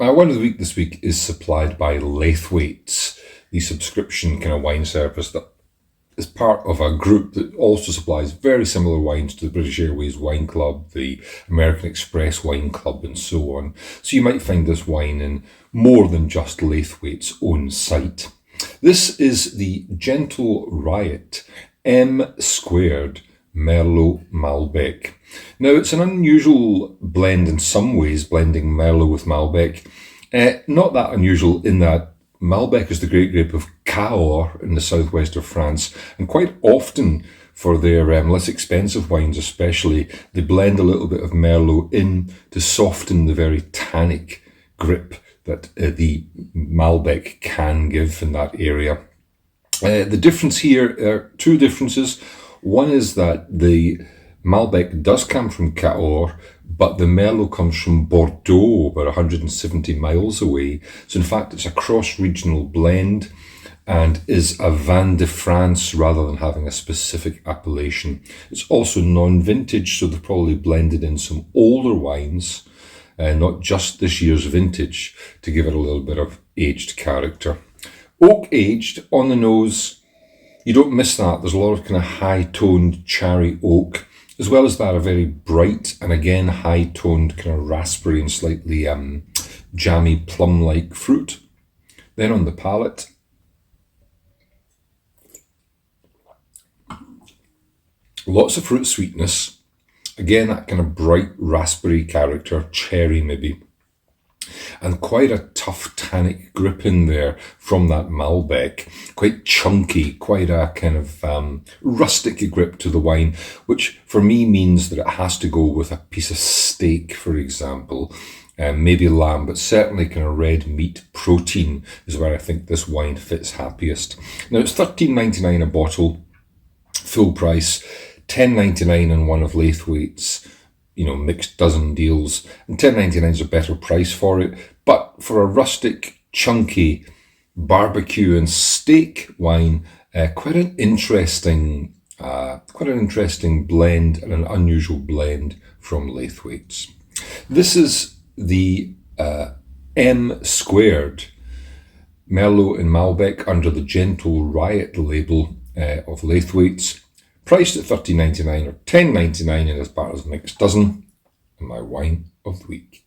My wine of the week this week is supplied by Laithwaite's, the subscription kind of wine service that is part of a group that also supplies very similar wines to the British Airways Wine Club, the American Express Wine Club, and so on. So you might find this wine in more than just Laithwaite's own site. This is the Gentle Riot M squared Merlot Malbec. Now, it's an unusual blend in some ways, blending Merlot with Malbec. Not that unusual in that Malbec is the great grape of Cahors in the southwest of France, and quite often for their less expensive wines especially, they blend a little bit of Merlot in to soften the very tannic grip that the Malbec can give in that area. The difference here are two differences. One is that the Malbec does come from Cahors, but the Merlot comes from Bordeaux, about 170 miles away. So in fact, it's a cross-regional blend and is a vin de France rather than having a specific appellation. It's also non-vintage, so they've probably blended in some older wines, not just this year's vintage, to give it a little bit of aged character. Oak aged, on the nose, you don't miss that. There's a lot of kind of high-toned cherry oak, as well as that a very bright and again high-toned kind of raspberry and slightly jammy plum-like fruit. Then on the palate, lots of fruit sweetness. Again, that kind of bright raspberry character, cherry maybe. And quite a tough tannic grip in there from that Malbec. Quite chunky, quite a kind of rustic grip to the wine, which for me means that it has to go with a piece of steak, for example. Maybe lamb, but certainly kind of red meat protein is where I think this wine fits happiest. Now it's $13.99 a bottle, full price, $10.99 on one of Laithwaite's mixed dozen deals, and $10.99 is a better price for it. But for a rustic, chunky barbecue and steak wine, quite an interesting blend and an unusual blend from Laithwaite's. This is the M squared Merlot and Malbec under the Gentle Riot label of Laithwaite's. Priced at $13.99 or $10.99 in as part of the mixed dozen, and my wine of the week.